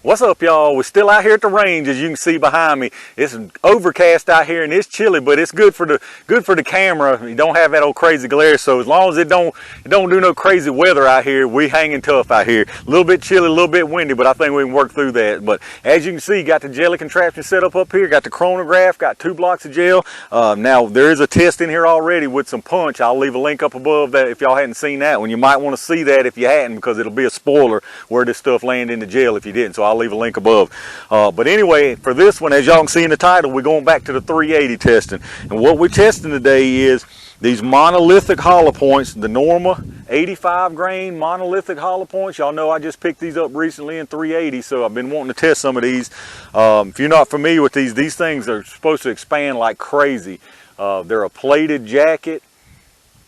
What's up, y'all? We're still out here at the range, as you can see behind me. It's overcast out here and it's chilly, but it's good for the camera. You don't have that old crazy glare, so as long as it don't do no crazy weather out here, we hanging tough out here. A little bit chilly, a little bit windy, but I think we can work through that. But as you can see, got the jelly contraption set up here, got the chronograph, got 2 blocks of gel. Now there is a test in here already with some punch. I'll leave a link up above that if y'all hadn't seen that one. You might want to see that if you hadn't, because it'll be a spoiler where this stuff landed in the gel if you didn't. So I'll leave a link above. But anyway, for this one, as y'all can see in the title, we're going back to the 380 testing. And what we're testing today is these monolithic hollow points, the Norma 85 grain monolithic hollow points. Y'all know I just picked these up recently in 380, so I've been wanting to test some of these. If you're not familiar with these things are supposed to expand like crazy. They're a plated jacket,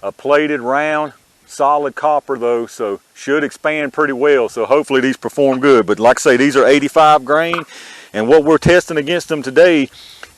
a plated round, solid copper though, so should expand pretty well. So hopefully these perform good. But like I say, these are 85 grain, and what we're testing against them today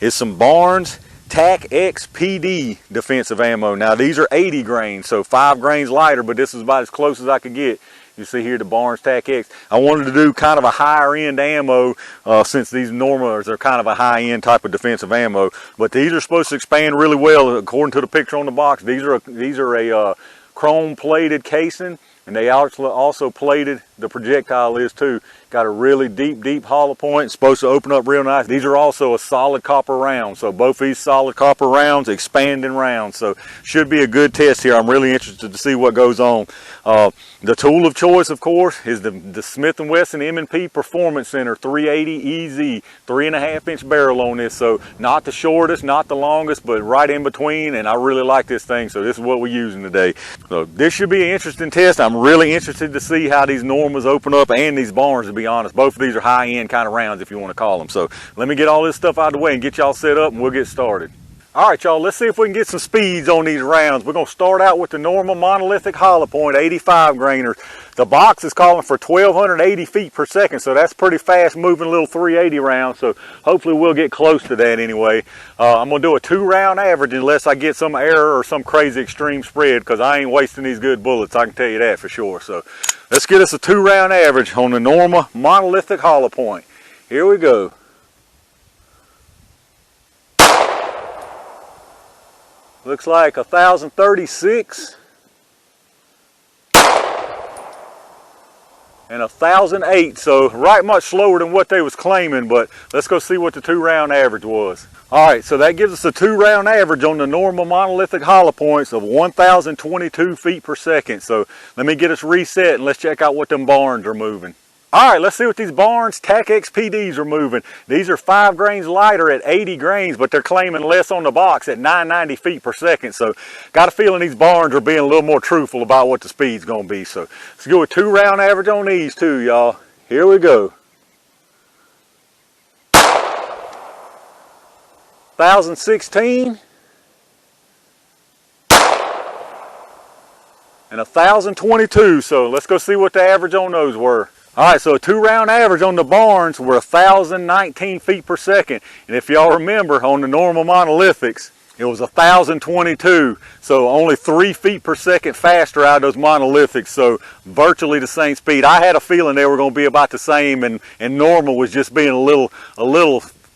is some Barnes Tac-X PD defensive ammo. Now these are 80 grain, so 5 grains lighter, but this is about as close as I could get. You see here the Barnes Tac-X. I wanted to do kind of a higher end ammo since these Normas are kind of a high end type of defensive ammo. But these are supposed to expand really well according to the picture on the box. These are a chrome plated casing, and they also plated the projectile is too. Got a really deep hollow point. It's supposed to open up real nice. These are also a solid copper round, so both these solid copper rounds expanding rounds, so should be a good test here. I'm really interested to see what goes on. The tool of choice, of course, is the Smith & Wesson M&P Performance Center 380 EZ 3.5-inch barrel on this. So not the shortest, not the longest, but right in between, and I really like this thing, so this is what we're using today. So this should be an interesting test. I'm really interested to see how these Normas open up, and these Barnes, to be honest. Both of these are high-end kind of rounds, if you want to call them. So let me get all this stuff out of the way and get y'all set up, and we'll get started. All right, y'all, let's see if we can get some speeds on these rounds. We're going to start out with the Norma Monolithic Hollow Point 85 grainer. The box is calling for 1,280 feet per second, so that's pretty fast moving little 380 round, so hopefully we'll get close to that anyway. I'm going to do a 2-round average unless I get some error or some crazy extreme spread, because I ain't wasting these good bullets, I can tell you that for sure. So let's get us a 2-round average on the Norma Monolithic Hollow Point. Here we go. Looks like 1,036 and 1,008, so right much slower than what they was claiming, but let's go see what the 2-round average was. All right, so that gives us a 2-round average on the Norma Monolithic Hollow Points of 1,022 feet per second. So let me get us reset and let's check out what them Barnes are moving. All right, let's see what these Barnes Tac-X PDs are moving. These are 5 grains lighter at 80 grains, but they're claiming less on the box at 990 feet per second. So got a feeling these Barnes are being a little more truthful about what the speed's gonna be. So let's go with 2-round average on these too, y'all. Here we go. 1,016 and 1,022. So let's go see what the average on those were. All right, so a 2-round average on the Barnes were 1,019 feet per second. And if y'all remember, on the Norma Monolithics, it was 1,022. So only 3 feet per second faster out of those Monolithics. So virtually the same speed. I had a feeling they were going to be about the same, and Norma was just being a little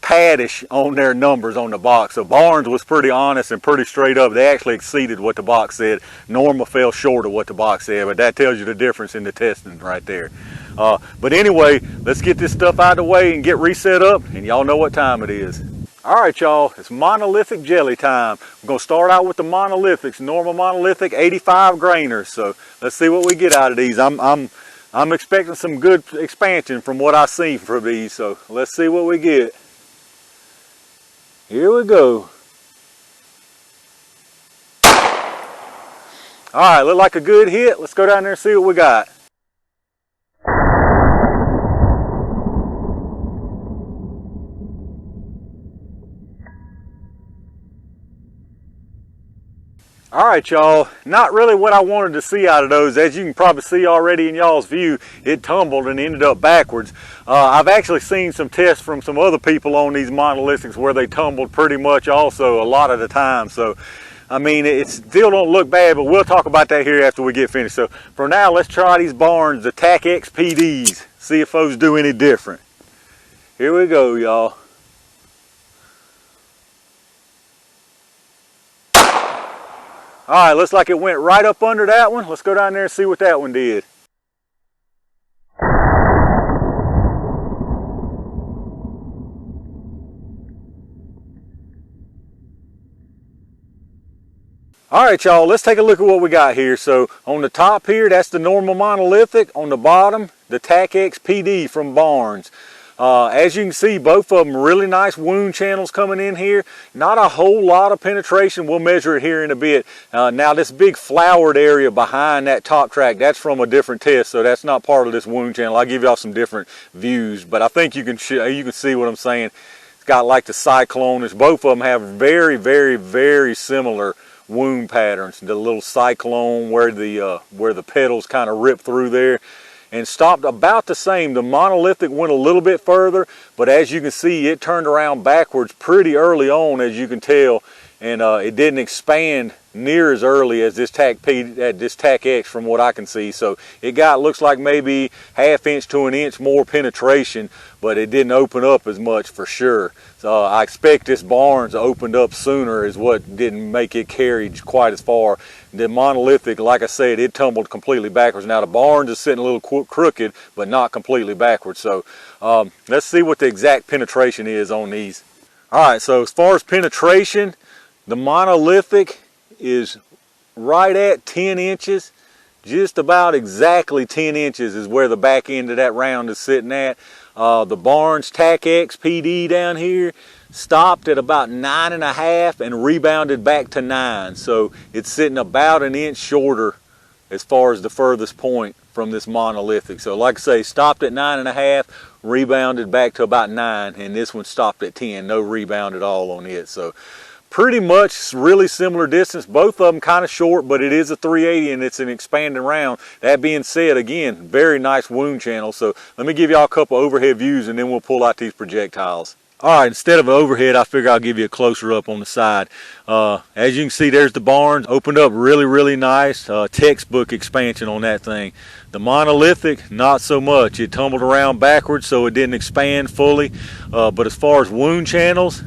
paddish on their numbers on the box. So Barnes was pretty honest and pretty straight up. They actually exceeded what the box said. Norma fell short of what the box said, but that tells you the difference in the testing right there. But anyway, let's get this stuff out of the way and get reset up, and y'all know what time it is. All right, y'all, it's monolithic jelly time. We're gonna start out with the monolithics, Norma Monolithic 85 grainers. So let's see what we get out of these. I'm expecting some good expansion from what I've seen from these. So let's see what we get. Here we go. All right, look like a good hit. Let's go down there and see what we got. All right, y'all, not really what I wanted to see out of those. As you can probably see already in y'all's view, it tumbled and ended up backwards. I've actually seen some tests from some other people on these monolithics where they tumbled pretty much also a lot of the time. So, I mean, it still don't look bad, but we'll talk about that here after we get finished. So, for now, let's try these Barnes, the Tac-X PDs, see if those do any different. Here we go, y'all. All right, looks like it went right up under that one. Let's go down there and see what that one did. All right, y'all, let's take a look at what we got here. So on the top here, that's the Norma Monolithic. On the bottom, the Tac-X PD from Barnes. As you can see, both of them really nice wound channels coming in here. Not a whole lot of penetration. We'll measure it here in a bit. Now this big flowered area behind that top track, that's from a different test, so that's not part of this wound channel. I'll give y'all some different views, but I think you can see what I'm saying. It's got like the cyclone. Both of them have very, very, very similar wound patterns. The little cyclone where the petals kind of rip through there, and stopped about the same. The Monolithic went a little bit further, but as you can see, it turned around backwards pretty early on, as you can tell, and it didn't expand near as early as this Tac-X from what I can see. So it looks like maybe ½ inch to an inch more penetration, but it didn't open up as much for sure. So I expect this Barnes opened up sooner is what didn't make it carry quite as far. The Monolithic, like I said, it tumbled completely backwards. Now the Barnes is sitting a little crooked, but not completely backwards. So let's see what the exact penetration is on these. All right, so as far as penetration, the Monolithic is right at 10 inches. Just about exactly 10 inches is where the back end of that round is sitting at. The Barnes Tac-X PD down here stopped at about 9.5 and rebounded back to 9. So it's sitting about an inch shorter as far as the furthest point from this Monolithic. So like I say, stopped at 9.5, rebounded back to about 9, and this one stopped at 10. No rebound at all on it. So pretty much really similar distance. Both of them kind of short, but it is a 380 and it's an expanding round. That being said, again, very nice wound channel. So let me give y'all a couple overhead views and then we'll pull out these projectiles. All right, instead of an overhead, I figure I'll give you a closer up on the side. As you can see, there's the Barnes. Opened up really, really nice. Textbook expansion on that thing. The Monolithic, not so much. It tumbled around backwards, so it didn't expand fully. But as far as wound channels,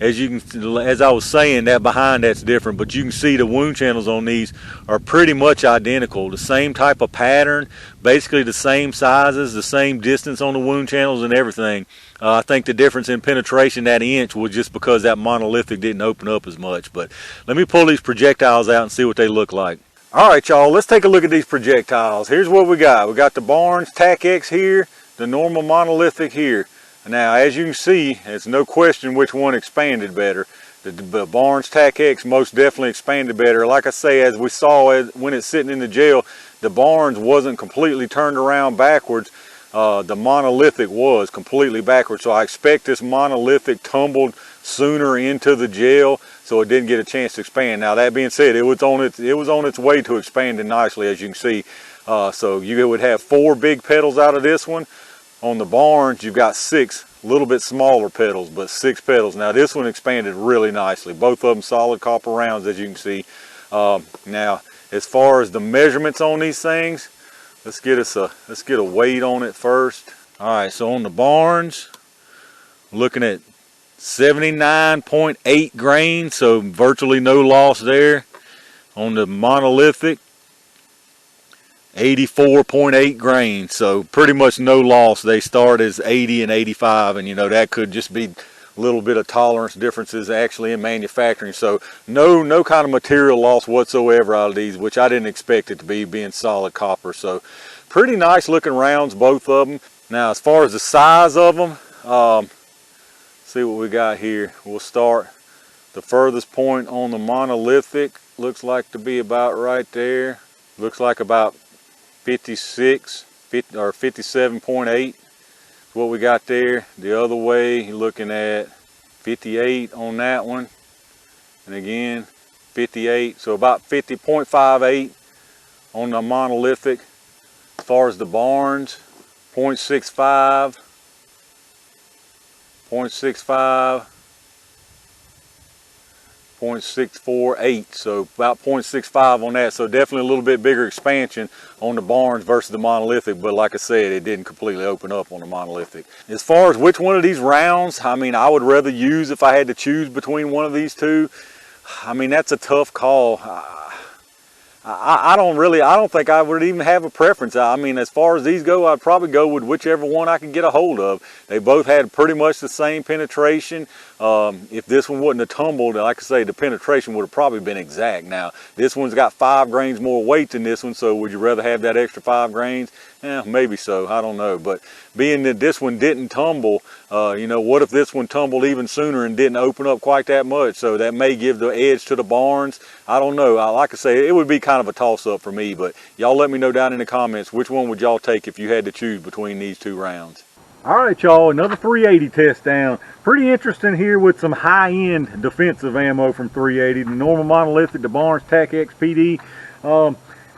as I was saying, that behind that's different, but you can see the wound channels on these are pretty much identical. The same type of pattern, basically the same sizes, the same distance on the wound channels and everything. I think the difference in penetration, that inch, was just because that Monolithic didn't open up as much. But let me pull these projectiles out and see what they look like. All right, y'all, let's take a look at these projectiles. Here's what we got. We got the Barnes Tac-X here, the Norma Monolithic here. Now, as you can see, it's no question which one expanded better. The Barnes Tac-X most definitely expanded better. Like I say, as we saw when it's sitting in the gel, the Barnes wasn't completely turned around backwards. The Monolithic was completely backwards. So I expect this Monolithic tumbled sooner into the gel, so it didn't get a chance to expand. Now, that being said, it was on its way to expanding nicely, as you can see. So you would have 4 big petals out of this one. On the Barnes, you've got 6 a little bit smaller petals, but 6 petals. Now this one expanded really nicely. Both of them solid copper rounds, as you can see. Now, as far as the measurements on these things, let's get a weight on it first. All right, so on the Barnes, looking at 79.8 grains, so virtually no loss there. On the Monolithic, 84.8 grains, so pretty much no loss. They start as 80 and 85, and you know that could just be a little bit of tolerance differences actually in manufacturing. So no kind of material loss whatsoever out of these, which I didn't expect it to be, being solid copper. So pretty nice looking rounds, both of them. Now, as far as the size of them, see what we got here. We'll start the furthest point on the Monolithic. Looks like to be about right there. Looks like about 56 or 57.8 what we got there. The other way, you're looking at 58 on that one, and again 58, so about 50.58 on the Monolithic. As far as the Barnes, 0.65, 0.65, 0.648, so about 0.65 on that. So definitely a little bit bigger expansion on the Barnes versus the Monolithic, but like I said, it didn't completely open up on the Monolithic. As far as which one of these rounds, I mean, I would rather use if I had to choose between one of these two. I mean, that's a tough call. I don't think I would even have a preference. I mean, as far as these go, I'd probably go with whichever one I can get a hold of. They both had pretty much the same penetration. If this one wouldn't have tumbled, like I say, the penetration would have probably been exact. Now, this one's got 5 grains more weight than this one, so would you rather have that extra 5 grains? Yeah, maybe so, I don't know. But being that this one didn't tumble, you know, what if this one tumbled even sooner and didn't open up quite that much? So that may give the edge to the Barnes. I don't know. Like I say, it would be kind of a toss-up for me, but y'all let me know down in the comments which one would y'all take if you had to choose between these two rounds. All right, y'all, another 380 test down. Pretty interesting here with some high-end defensive ammo from 380. The Norma Monolithic, the Barnes Tac-X PD.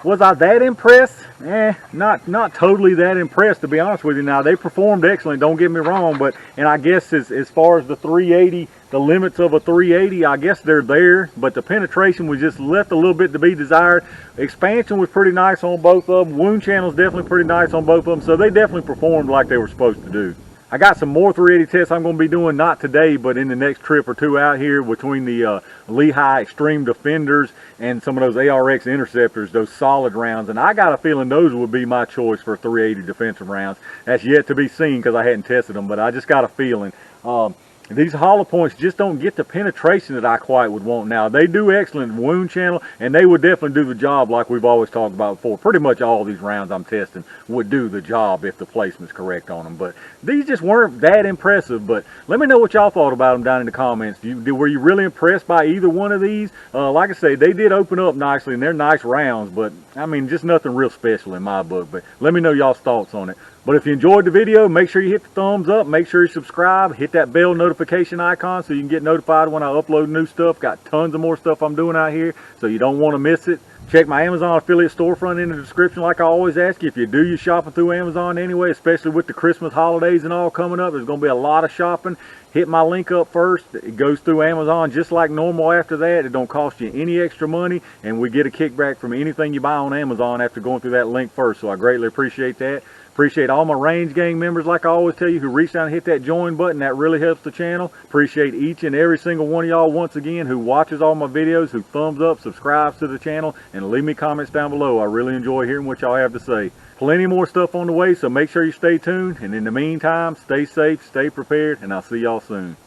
Was I that impressed? Not totally that impressed, to be honest with you. Now, they performed excellent, don't get me wrong, but, and I guess as far as the 380, the limits of a 380, I guess they're there, but the penetration was just left a little bit to be desired. Expansion was pretty nice on both of them. Wound channel's definitely pretty nice on both of them, so they definitely performed like they were supposed to do. I got some more 380 tests I'm going to be doing, not today, but in the next trip or two out here between the Lehigh Extreme Defenders and some of those ARX Interceptors, those solid rounds. And I got a feeling those would be my choice for 380 defensive rounds. That's yet to be seen because I hadn't tested them, but I just got a feeling. These hollow points just don't get the penetration that I quite would want now. They do excellent wound channel, and they would definitely do the job like we've always talked about before. Pretty much all these rounds I'm testing would do the job if the placement's correct on them. But these just weren't that impressive. But let me know what y'all thought about them down in the comments. Were you really impressed by either one of these? Like I say, they did open up nicely, and they're nice rounds. But, I mean, just nothing real special in my book. But let me know y'all's thoughts on it. But if you enjoyed the video, make sure you hit the thumbs up, make sure you subscribe, hit that bell notification icon so you can get notified when I upload new stuff. Got tons of more stuff I'm doing out here, so you don't want to miss it. Check my Amazon affiliate storefront in the description like I always ask you. If you do your shopping through Amazon anyway, especially with the Christmas holidays and all coming up, there's going to be a lot of shopping. Hit my link up first. It goes through Amazon just like normal after that. It don't cost you any extra money, and we get a kickback from anything you buy on Amazon after going through that link first, so I greatly appreciate that. Appreciate all my Range Gang members, like I always tell you, who reach down and hit that join button. That really helps the channel. Appreciate each and every single one of y'all once again who watches all my videos, who thumbs up, subscribes to the channel, and leave me comments down below. I really enjoy hearing what y'all have to say. Plenty more stuff on the way, so make sure you stay tuned. And in the meantime, stay safe, stay prepared, and I'll see y'all soon.